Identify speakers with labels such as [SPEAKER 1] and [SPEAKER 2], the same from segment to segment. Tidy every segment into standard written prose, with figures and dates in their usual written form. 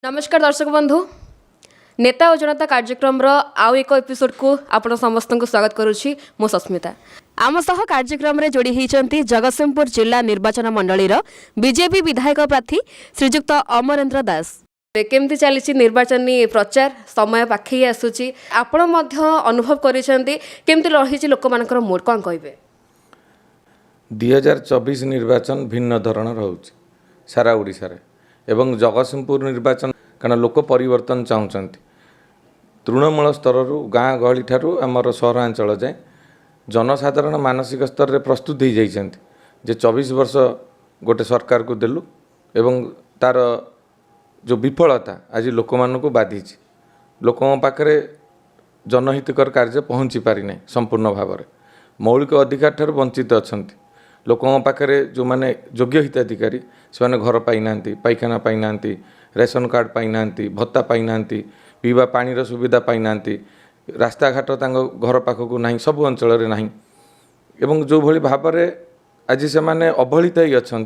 [SPEAKER 1] नमस्कार दर्शक बंधु नेता और जनता कार्यक्रम आउ एक एपिसोड को आपण समस्त को स्वागत करुच्ची मो सस्मिता आम सह कार्यक्रम रे जोड़ी होती जगतसिंहपुर जिला निर्वाचन मंडली बीजेपी विधायक प्रार्थी श्रीजुक्त अमरेंद्र दास केमती चली निर्वाचन प्रचार समय पाखे आसूची आपण अनुभव करमती रही लोक मान मूड कौन कहे
[SPEAKER 2] 2024 निर्वाचन भिन्न धरण रोचे सारा ओडिशा रे एवं जगतसिंहपुर निर्वाचन कारण लोक परिवर्तन चाहते तृणमूल स्तर गाँ गहली ठारू आमर सहरांचल जाए जनसाधारण मानसिक स्तर में प्रस्तुत हो जाइए 24 वर्ष गोटे सरकार को देलु एवं तार जो विफलता आज लोक मानू बाधी लोक पाखे जनहितकर कार्य पहुँची पारि ना संपूर्ण भाव में मौलिक अधिकार ठार वंचित अच्छा लोक पाखे जो मैंने योग्य हिताधिकारी से घर पाई ना पाइखाना पाई ना रेशन कार्ड पाई ना भत्ता पाई ना पीवा पानी सुविधा पाई ना रास्ता घाट घर पाखक ना सब अंचल ना एवं जो भली भाव में आज से माने अवहेलित ही अच्छा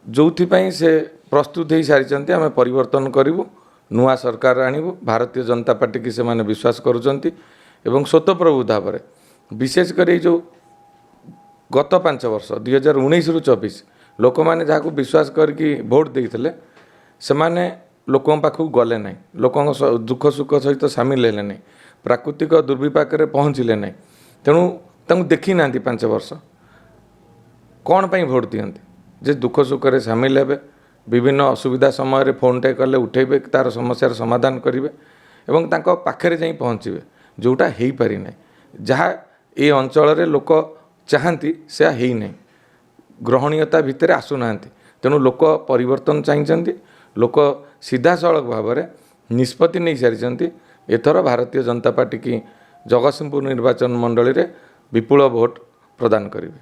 [SPEAKER 2] जो से प्रस्तुत हो सारी आम परिवर्तन करूँ नुआ सरकार आणबू भारतीय जनता पार्टी की से माने विश्वास करुँच स्वतःप्रभु भाव में विशेषकर जो गत 5 वर्ष 2019 रु 24 लोक मैंने जहाँ विश्वास करके भोट देते से माने लोक पाखक गले ना लोक दुख सुख सहित सामिल हेले ना प्राकृतिक दुर्विपाक पहुँचले ना तेणु देखी ना 5 वर्ष कौन पर भोट दिखती जे दुख सुख सामिल हे विभिन्न असुविधा समय फोन टे कले उठेबे तार समस्यार समाधान करेंगे एवं तांको पाखरे जाई पहुँचे जोटा हो पारि ना जहाँ ये अंचल लोक चाहती से है ना ग्रहणीयता भितर आसुना तेणु लोक परिवर्तन चाहिए लोक सीधा सड़क भाव में निष्पत्ति नहीं सारी एथर भारतीय जनता पार्टी की जगतसिंहपुर निर्वाचन मंडली रे विपुल भोट प्रदान करेंगे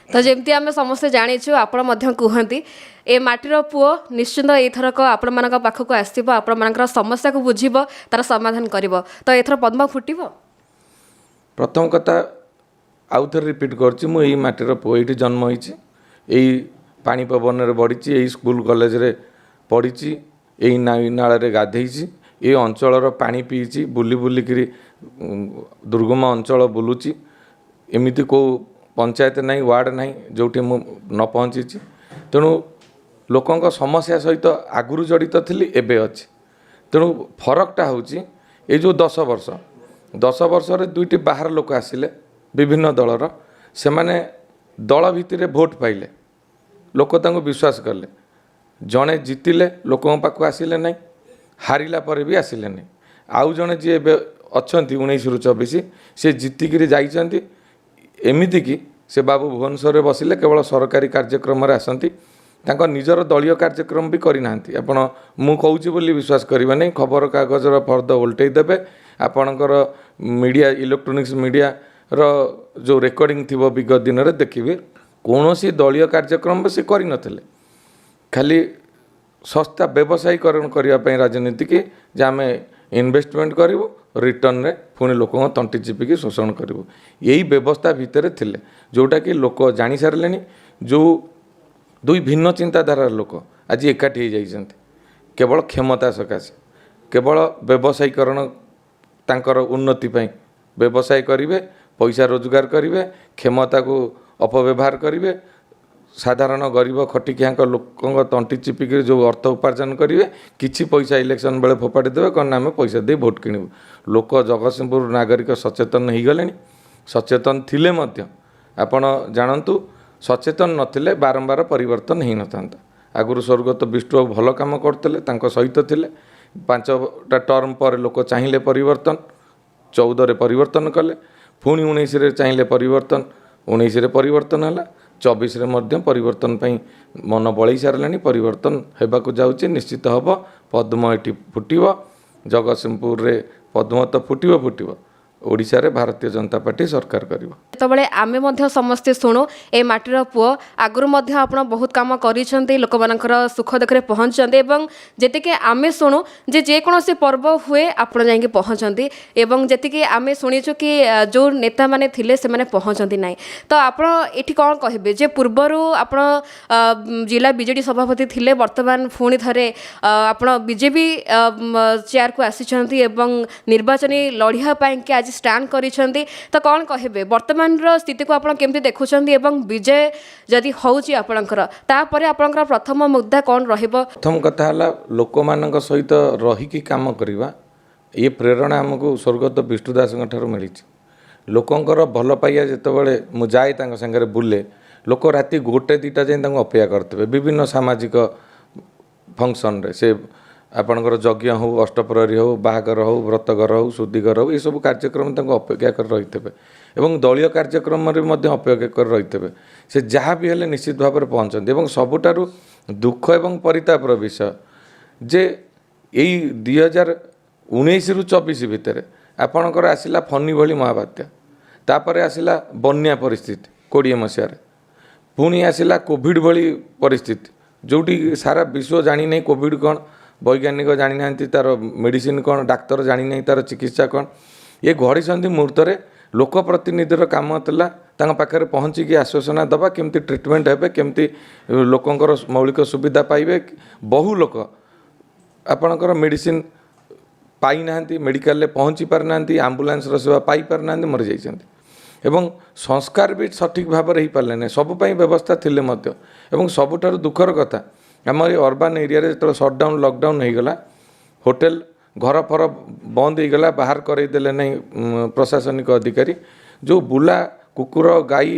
[SPEAKER 1] तो जमती आम समस्ते जाचु आपण कहती ए माटीर पुओ निश्चिंत एथरक आपण मान पाखक आसो आपण मान समस्या को बुझब तार समाधान कर तो एथर पद्म फुट
[SPEAKER 2] प्रथम कथा आउ थे रिपीट करी माटीर पुओ ये जन्म होई पानी पवन में बढ़ी यही स्कूल कॉलेज रे पढ़ी यही नाई नाल गाधे ये अंचल पानी पीची बुली बुलिकी दुर्गम अंचल बुलूची एमती को पंचायत नहीं वार्ड नहीं जोटी मु न पहुँची तेणु लोकों समस्या सहित आगुरी जड़ित थी एबे अच्छी तेणु फरकटा हूँ ये जो 10 वर्ष रे दुईटी बाहर लोक आसिले विभिन्न दलर से माने दल भितर भोट पाइले लोक तांको विश्वास कले जड़े जितिले लोक पाक आसिले नहीं हारिला पर भी आसिले नहीं आउ जड़े जी अच्छा 19 रु 24 से जीतिकी जाइछन्ति एमिति कि से बाबू भुवनेश्वर बसिले केवल सरकारी कार्यक्रम आसती तांको निजर दलीय कार्यक्रम भी करना आपण मु कहूँ बोली विश्वास करेंगे नहीं खबर कागजर फर्द उल्टे देवे आपणकर मीडिया इलेक्ट्रोनिक्स मीडिया रो जो रेकर्डिंग थी विगत दिन में देखिए कौन सी दलीय कार्यक्रम से कर खाली सस्ता व्यवसायीकरण करने राजनीति की आम इन्वेस्टमेंट करूँ रिटर्न रे पुणी लोक तंटी चिपिकी शोषण करूँ यही व्यवस्था भितर थिले जोटा कि लोक जानी सारे जो दुई भिन्न चिंताधारार लोक आज एकाठी जाइछन्ति केवल क्षमता सकाशे केवल व्यवसायीकरण तांकर उन्नति पाई व्यवसाय करिवे पैसा रोजगार करिवे क्षमता को अपव्यवहार करिवे साधारण गरीब खटिकिया लोक तंटी चिपिकी जो अर्थ उपार्जन करेंगे किसी पैसा इलेक्शन बेले फोपाड़ी देवे कौन आम पैसा दे भोट किणु लोक जगतसिंहपुर नागरिक सचेतन हो गले सचेतन थिले मध्य आपण जानतु सचेतन नथिले बारंबार परिवर्तन हो न था आगुरी स्वर्गत विष्णु भल काम करते सहित थिले 5टा टर्म पर लोक चाहिए परिवर्तन 14 रे परिवर्तन कले पुणी 19 रे चाहिए परिवर्तन 19 रे परिवर्तन है 24 रे मध्य परिवर्तन पाई मन बड़े सारे परिवर्तन होगा जाऊँगी निश्चित हम पद्म ये फुटब जगतसिंहपुर रे पद्म तो फुटब ଓଡ଼ିଶାରେ ଭାରତୀୟ ଜନତା ପାର୍ଟି ସରକାର କରିବ।
[SPEAKER 1] ଯେତେବେଳେ ଆମେ ମଧ୍ୟ ସମସ୍ତେ ଶୁଣୁ ଏ ମାଟିର ପୁଅ ଆଗରୁ ମଧ୍ୟ ଆପଣ ବହୁତ କାମ କରିଛନ୍ତି, ଲୋକମାନଙ୍କର ସୁଖ ଦୁଃଖରେ ପହଞ୍ଚିଛନ୍ତି ଏବଂ ଯେତିକି ଆମେ ଶୁଣୁ ଯେ ଯେକୌଣସି ପର୍ବ ହୁଏ ଆପଣ ଯାଇକି ପହଞ୍ଚନ୍ତି ଏବଂ ଯେତିକି ଆମେ ଶୁଣିଛୁ କି ଯେଉଁ ନେତାମାନେ ଥିଲେ ସେମାନେ ପହଞ୍ଚନ୍ତି ନାହିଁ। ତ ଆପଣ ଏଠି କ'ଣ କହିବେ ଯେ ପୂର୍ବରୁ ଆପଣ ଜିଲ୍ଲା ବିଜେଡି ସଭାପତି ଥିଲେ, ବର୍ତ୍ତମାନ ପୁଣି ଥରେ ଆପଣ ବିଜେପି ଚେୟାରକୁ ଆସିଛନ୍ତି ଏବଂ ନିର୍ବାଚନୀ ଲଢ଼ିବା ପାଇଁକି ଆଜି ଷ୍ଟାଣ୍ଡ କରିଛନ୍ତି। ତ କ'ଣ କହିବେ ବର୍ତ୍ତମାନର ସ୍ଥିତିକୁ ଆପଣ କେମିତି ଦେଖୁଛନ୍ତି ଏବଂ ବିଜୟ ଯଦି ହେଉଛି ଆପଣଙ୍କର ତାପରେ ଆପଣଙ୍କର ପ୍ରଥମ ମୁଦ୍ଦା କ'ଣ ରହିବ?
[SPEAKER 2] ପ୍ରଥମ କଥା ହେଲା ଲୋକମାନଙ୍କ ସହିତ ରହିକି କାମ କରିବା। ଏ ପ୍ରେରଣା ଆମକୁ ସ୍ୱର୍ଗତ ବିଷ୍ଣୁ ଦାସଙ୍କ ଠାରୁ ମିଳିଛି। ଲୋକଙ୍କର ଭଲ ପାଇବା ଯେତେବେଳେ ମୁଁ ଯାଏ ତାଙ୍କ ସାଙ୍ଗରେ ବୁଲେ, ଲୋକ ରାତି 1-2ଟା ଯାଏଁ ତାଙ୍କୁ ଅପେକ୍ଷା କରିଥିବେ ବିଭିନ୍ନ ସାମାଜିକ ଫଙ୍କସନ୍ରେ। ସେ ଆପଣଙ୍କର ଯଜ୍ଞ ହେଉ, ଅଷ୍ଟପ୍ରହରୀ ହେଉ, ବାହାଘର ହେଉ, ବ୍ରତଘର ହେଉ, ଶୁଦ୍ଧିଘର ହେଉ, ଏସବୁ କାର୍ଯ୍ୟକ୍ରମ ତାଙ୍କୁ ଅପେକ୍ଷା କରି ରହିଥିବେ ଏବଂ ଦଳୀୟ କାର୍ଯ୍ୟକ୍ରମରେ ମଧ୍ୟ ଅପେକ୍ଷା କରି ରହିଥିବେ। ସେ ଯାହା ବି ହେଲେ ନିଶ୍ଚିତ ଭାବରେ ପହଞ୍ଚନ୍ତି ଏବଂ ସବୁଠାରୁ ଦୁଃଖ ଏବଂ ପରିତାପର ବିଷୟ ଯେ ଏଇ 2019ରୁ 24 ଭିତରେ ଆପଣଙ୍କର ଆସିଲା ଫନି ଭଳି ମହାବାତ୍ୟା, ତାପରେ ଆସିଲା ବନ୍ୟା ପରିସ୍ଥିତି 20 ମସିହାରେ, ପୁଣି ଆସିଲା କୋଭିଡ଼ ଭଳି ପରିସ୍ଥିତି ଯେଉଁଠି ସାରା ବିଶ୍ୱ ଜାଣିନାହିଁ କୋଭିଡ଼ କ'ଣ, ବୈଜ୍ଞାନିକ ଜାଣିନାହାନ୍ତି ତା'ର ମେଡ଼ିସିନ କ'ଣ, ଡାକ୍ତର ଜାଣିନାହିଁ ତା'ର ଚିକିତ୍ସା କ'ଣ। ଏ ଘଡ଼ିସନ୍ଧି ମୁହୂର୍ତ୍ତରେ ଲୋକପ୍ରତିନିଧିର କାମ ଥିଲା ତାଙ୍କ ପାଖରେ ପହଞ୍ଚିକି ଆଶ୍ୱାସନା ଦେବା, କେମିତି ଟ୍ରିଟମେଣ୍ଟ ହେବେ, କେମିତି ଲୋକଙ୍କର ମୌଳିକ ସୁବିଧା ପାଇବେ। ବହୁ ଲୋକ ଆପଣଙ୍କର ମେଡ଼ିସିନ ପାଇନାହାନ୍ତି, ମେଡ଼ିକାଲରେ ପହଞ୍ଚି ପାରିନାହାନ୍ତି, ଆମ୍ବୁଲାନ୍ସର ସେବା ପାଇପାରିନାହାନ୍ତି, ମରିଯାଇଛନ୍ତି ଏବଂ ସଂସ୍କାର ବି ସଠିକ୍ ଭାବରେ ହେଇପାରିଲେ ନାହିଁ। ସବୁ ପାଇଁ ବ୍ୟବସ୍ଥା ଥିଲେ ମଧ୍ୟ ଏବଂ ସବୁଠାରୁ ଦୁଃଖର କଥା ଆମର ଏ ଅର୍ବାନ୍ ଏରିଆରେ ଯେତେବେଳେ ସଟ୍ଡାଉନ୍ ଲକଡାଉନ୍ ହେଇଗଲା, ହୋଟେଲ ଘର ଫର ବନ୍ଦ ହେଇଗଲା, ବାହାର କରେଇଦେଲେ ନାହିଁ ପ୍ରଶାସନିକ ଅଧିକାରୀ। ଯେଉଁ ବୁଲା କୁକୁର, ଗାଈ,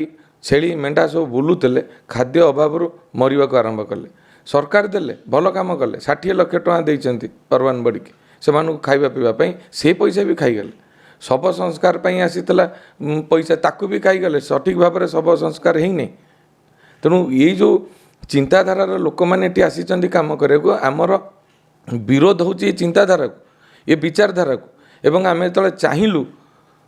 [SPEAKER 2] ଛେଳି, ମେଣ୍ଢା ସବୁ ବୁଲୁଥିଲେ ଖାଦ୍ୟ ଅଭାବରୁ ମରିବାକୁ ଆରମ୍ଭ କଲେ। ସରକାର ଦେଲେ, ଭଲ କାମ କଲେ, 60 ଲକ୍ଷ ଟଙ୍କା ଦେଇଛନ୍ତି ଅର୍ବାନ୍ ବଡ଼ିକି ସେମାନଙ୍କୁ ଖାଇବା ପିଇବା ପାଇଁ, ସେ ପଇସା ବି ଖାଇଗଲେ। ଶବ ସଂସ୍କାର ପାଇଁ ଆସିଥିଲା ପଇସା, ତାକୁ ବି ଖାଇଗଲେ। ସଠିକ୍ ଭାବରେ ଶବ ସଂସ୍କାର ହେଇନି। ତେଣୁ ଏଇ ଯେଉଁ ଚିନ୍ତାଧାରାର ଲୋକମାନେ ଏଠି ଆସିଛନ୍ତି କାମ କରିବାକୁ, ଆମର ବିରୋଧ ହେଉଛି ଏ ଚିନ୍ତାଧାରାକୁ, ଏ ବିଚାରଧାରାକୁ ଏବଂ ଆମେ ଯେତେବେଳେ ଚାହିଁଲୁ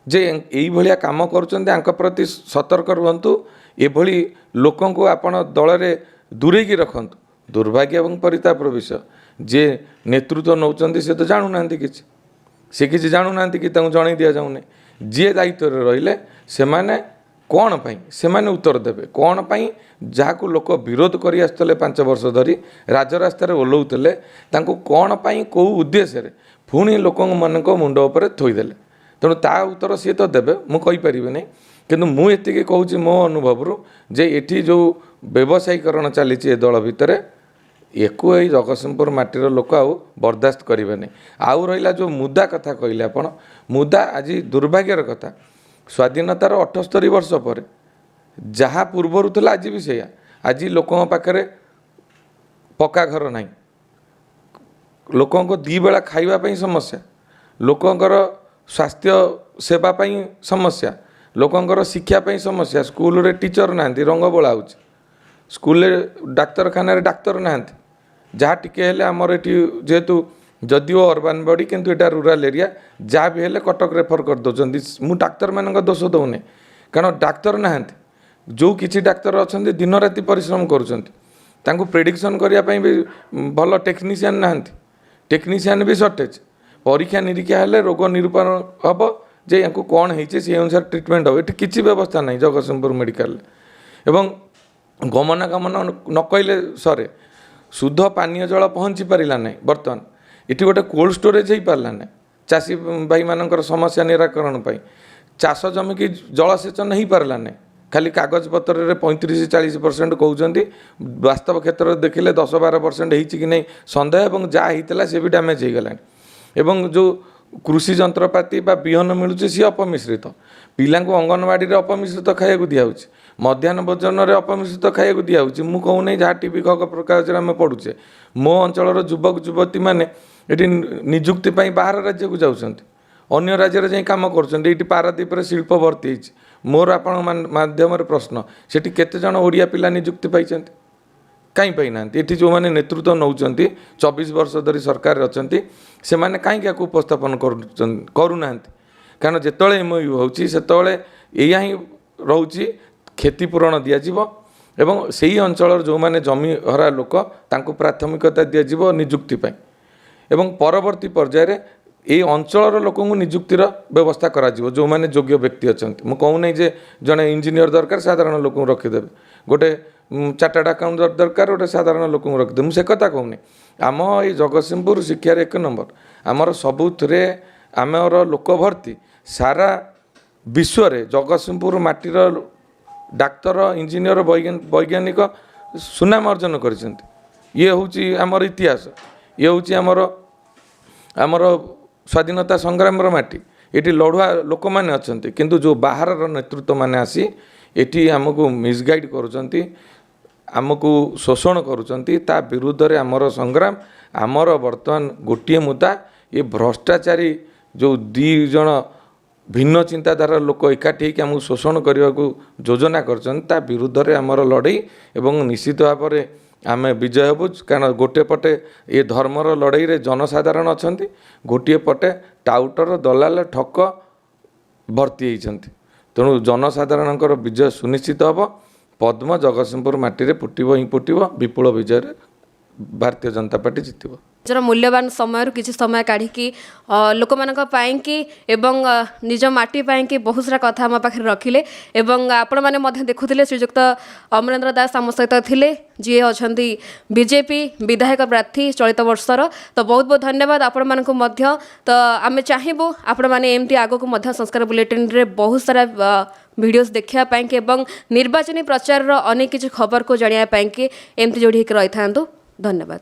[SPEAKER 2] ଯେ ଏଇଭଳିଆ କାମ କରୁଛନ୍ତି ଆଙ୍କ ପ୍ରତି ସତର୍କ ରୁହନ୍ତୁ, ଏଭଳି ଲୋକଙ୍କୁ ଆପଣ ଦଳରେ ଦୂରେଇକି ରଖନ୍ତୁ। ଦୁର୍ଭାଗ୍ୟ ଏବଂ ପରିତାପର ବିଷୟ ଯେ ନେତୃତ୍ୱ ନେଉଛନ୍ତି ସେ ତ ଜାଣୁନାହାନ୍ତି କିଛି, ସେ କିଛି ଜାଣୁନାହାନ୍ତି କି ତାଙ୍କୁ ଜଣାଇ ଦିଆଯାଉନି। ଯିଏ ଦାୟିତ୍ୱରେ ରହିଲେ ସେମାନେ କ'ଣ ପାଇଁ ସେମାନେ ଉତ୍ତର ଦେବେ, କ'ଣ ପାଇଁ ଯାହାକୁ ଲୋକ ବିରୋଧ କରି ଆସୁଥିଲେ 5 ବର୍ଷ ଧରି ରାଜରାସ୍ତାରେ ଓହ୍ଲାଉଥିଲେ, ତାଙ୍କୁ କ'ଣ ପାଇଁ କେଉଁ ଉଦ୍ଦେଶ୍ୟରେ ପୁଣି ଲୋକମାନଙ୍କ ମୁଣ୍ଡ ଉପରେ ଥୋଇଦେଲେ। ତେଣୁ ତା ଉତ୍ତର ସିଏ ତ ଦେବେ, ମୁଁ କହିପାରିବିନି। କିନ୍ତୁ ମୁଁ ଏତିକି କହୁଛି ମୋ ଅନୁଭବରୁ ଯେ ଏଠି ଯେଉଁ ବ୍ୟବସାୟୀକରଣ ଚାଲିଛି ଏ ଦଳ ଭିତରେ, ୟାକୁ ଏଇ ଜଗତସିଂହପୁର ମାଟିର ଲୋକ ଆଉ ବରଦାସ୍ତ କରିବେନି। ଆଉ ରହିଲା ଯେଉଁ ମୁଦା କଥା କହିଲେ ଆପଣ, ମୁଦା ଆଜି ଦୁର୍ଭାଗ୍ୟର କଥା, ସ୍ୱାଧୀନତାର 78 ବର୍ଷ ପରେ ଯାହା ପୂର୍ବରୁ ଥିଲା ଆଜି ବି ସେଇଆ। ଆଜି ଲୋକଙ୍କ ପାଖରେ ପକ୍କା ଘର ନାହିଁ, ଲୋକଙ୍କ 2 ବେଳା ଖାଇବା ପାଇଁ ସମସ୍ୟା, ଲୋକଙ୍କର ସ୍ୱାସ୍ଥ୍ୟ ସେବା ପାଇଁ ସମସ୍ୟା, ଲୋକଙ୍କର ଶିକ୍ଷା ପାଇଁ ସମସ୍ୟା। ସ୍କୁଲରେ ଟିଚର ନାହାନ୍ତି, ରଙ୍ଗ ବୋଳା ହେଉଛି। ସ୍କୁଲରେ ଡାକ୍ତରଖାନାରେ ଡାକ୍ତର ନାହାନ୍ତି। ଯାହା ଟିକେ ହେଲେ ଆମର ଏଠି ଯେହେତୁ ଯଦିଓ ଅର୍ବାନ୍ ବଡ଼ି କିନ୍ତୁ ଏଇଟା ରୁରାଲ୍ ଏରିଆ, ଯାହା ବି ହେଲେ କଟକ ରେଫର କରିଦେଉଛନ୍ତି। ମୁଁ ଡାକ୍ତରମାନଙ୍କ ଦୋଷ ଦେଉନି, କାରଣ ଡାକ୍ତର ନାହାନ୍ତି। ଯେଉଁ କିଛି ଡାକ୍ତର ଅଛନ୍ତି ଦିନ ରାତି ପରିଶ୍ରମ କରୁଛନ୍ତି, ତାଙ୍କୁ ପ୍ରେଡ଼ିକ୍ସନ୍ କରିବା ପାଇଁ ବି ଭଲ ଟେକ୍ନିସିଆନ୍ ନାହାନ୍ତି, ଟେକ୍ନିସିଆନ୍ ବି ସର୍ଟେଜ୍। ପରୀକ୍ଷା ନିରୀକ୍ଷା ହେଲେ ରୋଗ ନିରୂପଣ ହେବ ଯେ ୟାଙ୍କୁ କ'ଣ ହେଇଛି, ସେହି ଅନୁସାରେ ଟ୍ରିଟମେଣ୍ଟ ହେବ। ଏଠି କିଛି ବ୍ୟବସ୍ଥା ନାହିଁ ଜଗତସିଂହପୁର ମେଡ଼ିକାଲରେ ଏବଂ ଗମନାଗମନ ନ କହିଲେ ସରେ, ଶୁଦ୍ଧ ପାନୀୟ ଜଳ ପହଞ୍ଚି ପାରିଲା ନାହିଁ। ବର୍ତ୍ତମାନ ଏଠି ଗୋଟେ କୋଲ୍ଡ ଷ୍ଟୋରେଜ୍ ହେଇପାରିଲା ନାହିଁ ଚାଷୀ ଭାଇମାନଙ୍କର ସମସ୍ୟା ନିରାକରଣ ପାଇଁ। ଚାଷ ଜମିକି ଜଳସେଚନ ହେଇପାରିଲା ନାହିଁ, ଖାଲି କାଗଜପତ୍ରରେ 35-40% କହୁଛନ୍ତି, ବାସ୍ତବ କ୍ଷେତ୍ରରେ ଦେଖିଲେ 10-12% ହେଇଛି କି ନାହିଁ ସନ୍ଦେହ ଏବଂ ଯାହା ହେଇଥିଲା ସେ ବି ଡ୍ୟାମେଜ୍ ହେଇଗଲାଣି। ଏବଂ ଯେଉଁ କୃଷି ଯନ୍ତ୍ରପାତି ବା ବିହନ ମିଳୁଛି ସିଏ ଅପମିଶ୍ରିତ। ପିଲାଙ୍କୁ ଅଙ୍ଗନବାଡ଼ିରେ ଅପମିଶ୍ରିତ ଖାଇବାକୁ ଦିଆହେଉଛି, ମଧ୍ୟାହ୍ନ ଭୋଜନରେ ଅପମିଶ୍ରିତ ଖାଇବାକୁ ଦିଆହେଉଛି। ମୁଁ କହୁନାହିଁ ଯାହା ଟିଭି ଖବରକାଗଜରେ ଆମେ ପଢ଼ୁଛେ। ମୋ ଅଞ୍ଚଳର ଯୁବକ ଯୁବତୀମାନେ ଏଠି ନିଯୁକ୍ତି ପାଇଁ ବାହାର ରାଜ୍ୟକୁ ଯାଉଛନ୍ତି, ଅନ୍ୟ ରାଜ୍ୟରେ ଯାଇ କାମ କରୁଛନ୍ତି। ଏଇଠି ପାରାଦୀପରେ ଶିଳ୍ପ ଭର୍ତ୍ତି ହେଇଛି। ମୋର ଆପଣଙ୍କ ମାଧ୍ୟମରେ ପ୍ରଶ୍ନ, ସେଠି କେତେଜଣ ଓଡ଼ିଆ ପିଲା ନିଯୁକ୍ତି ପାଇଛନ୍ତି? କାହିଁ ପାଇନାହାନ୍ତି? ଏଠି ଯେଉଁମାନେ ନେତୃତ୍ୱ ନେଉଛନ୍ତି 24 ବର୍ଷ ଧରି ସରକାରରେ ଅଛନ୍ତି, ସେମାନେ କାହିଁକି ୟାକୁ ଉପସ୍ଥାପନ କରୁନାହାନ୍ତି? କାରଣ ଯେତେବେଳେ MOU ହେଉଛି ସେତେବେଳେ ଏଇଆ ହିଁ ରହୁଛି କ୍ଷତିପୂରଣ ଦିଆଯିବ ଏବଂ ସେହି ଅଞ୍ଚଳର ଯେଉଁମାନେ ଜମି ହରା ଲୋକ ତାଙ୍କୁ ପ୍ରାଥମିକତା ଦିଆଯିବ ନିଯୁକ୍ତି ପାଇଁ ଏବଂ ପରବର୍ତ୍ତୀ ପର୍ଯ୍ୟାୟରେ এই ଅଞ୍ଚଳର ଲୋକଙ୍କୁ ନିଯୁକ୍ତିର ବ୍ୟବସ୍ଥା କରାଯିବ ଯେଉଁମାନେ ଯୋଗ୍ୟ ବ୍ୟକ୍ତି ଅଛନ୍ତି। ମୁଁ କହୁନାହିଁ ଯେ ଜଣେ ଇଞ୍ଜିନିୟର ଦରକାର ସାଧାରଣ ଲୋକଙ୍କୁ ରଖିଦେବେ, ଗୋଟେ ଚାର୍ଟାର୍ଡ ଆକାଉଣ୍ଟ ଦରକାର ଗୋଟେ ସାଧାରଣ ଲୋକଙ୍କୁ ରଖିଦେବେ, ମୁଁ ସେ କଥା କହୁନି। ଆମ ଏଇ ଜଗତସିଂହପୁର ଶିକ୍ଷାରେ 1 ନମ୍ବର, ଆମର ସବୁଥିରେ ଆମର ଲୋକ ଭର୍ତ୍ତି, ସାରା ବିଶ୍ୱରେ ଜଗତସିଂହପୁର ମାଟିର ଡାକ୍ତର ଇଞ୍ଜିନିୟର ବୈଜ୍ଞାନିକ ସୁନାମ ଅର୍ଜନ କରିଛନ୍ତି। ଇଏ ହେଉଛି ଆମର ଇତିହାସ, ଇଏ ହେଉଛି ଆମର ସ୍ୱାଧୀନତା ସଂଗ୍ରାମର ମାଟି। ଏଠି ଲଢ଼ୁଆ ଲୋକମାନେ ଅଛନ୍ତି, କିନ୍ତୁ ଯେଉଁ ବାହାରର ନେତୃତ୍ୱମାନେ ଆସି ଏଠି ଆମକୁ ମିସଗାଇଡ଼ କରୁଛନ୍ତି, ଆମକୁ ଶୋଷଣ କରୁଛନ୍ତି, ତା ବିରୁଦ୍ଧରେ ଆମର ସଂଗ୍ରାମ। ଆମର ବର୍ତ୍ତମାନ ଗୋଟିଏ ମୁଦ୍ଦା, ଏ ଭ୍ରଷ୍ଟାଚାରୀ ଯେଉଁ 2 ଜଣ ଭିନ୍ନ ଚିନ୍ତାଧାରାର ଲୋକ ଏକାଠି ହେଇକି ଆମକୁ ଶୋଷଣ କରିବାକୁ ଯୋଜନା କରିଛନ୍ତି, ତା ବିରୁଦ୍ଧରେ ଆମର ଲଢ଼େଇ ଏବଂ ନିଶ୍ଚିତ ଭାବରେ ଆମେ ବିଜୟ ହେବୁ। କାରଣ ଗୋଟିଏ ପଟେ ଏ ଧର୍ମର ଲଢ଼େଇରେ ଜନସାଧାରଣ ଅଛନ୍ତି, ଗୋଟିଏ ପଟେ ଟାଉଟର ଦଲାଲ ଠକ ଭର୍ତ୍ତି ହେଇଛନ୍ତି। ତେଣୁ ଜନସାଧାରଣଙ୍କର ବିଜୟ ସୁନିଶ୍ଚିତ ହେବ। ପଦ୍ମ ଜଗତସିଂହପୁର ମାଟିରେ ଫୁଟିବ ହିଁ ଫୁଟିବ, ବିପୁଳ ବିଜୟରେ ଭାରତୀୟ ଜନତା ପାର୍ଟି ଜିତିବ।
[SPEAKER 1] ନିଜର ମୂଲ୍ୟବାନ ସମୟରୁ କିଛି ସମୟ କାଢ଼ିକି ଲୋକମାନଙ୍କ ପାଇଁକି ଏବଂ ନିଜ ମାଟି ପାଇଁକି ବହୁତ ସାରା କଥା ଆମ ପାଖରେ ରଖିଲେ ଏବଂ ଆପଣମାନେ ମଧ୍ୟ ଦେଖୁଥିଲେ ଶ୍ରୀଯୁକ୍ତ ଅମରେନ୍ଦ୍ର ଦାସ ଆମ ସହିତ ଥିଲେ, ଯିଏ ଅଛନ୍ତି ବିଜେପି ବିଧାୟକ ପ୍ରାର୍ଥୀ ଚଳିତ ବର୍ଷର। ତ ବହୁତ ବହୁତ ଧନ୍ୟବାଦ ଆପଣମାନଙ୍କୁ ମଧ୍ୟ। ତ ଆମେ ଚାହିଁବୁ ଆପଣମାନେ ଏମିତି ଆଗକୁ ମଧ୍ୟ ସଂସ୍କାର ବୁଲେଟିନ୍ରେ ବହୁତ ସାରା ଭିଡ଼ିଓସ୍ ଦେଖିବା ପାଇଁକି ଏବଂ ନିର୍ବାଚନୀ ପ୍ରଚାରର ଅନେକ କିଛି ଖବରକୁ ଜାଣିବା ପାଇଁକି ଏମିତି ଯୋଡ଼ି ହେଇକି ରହିଥାନ୍ତୁ। ଧନ୍ୟବାଦ।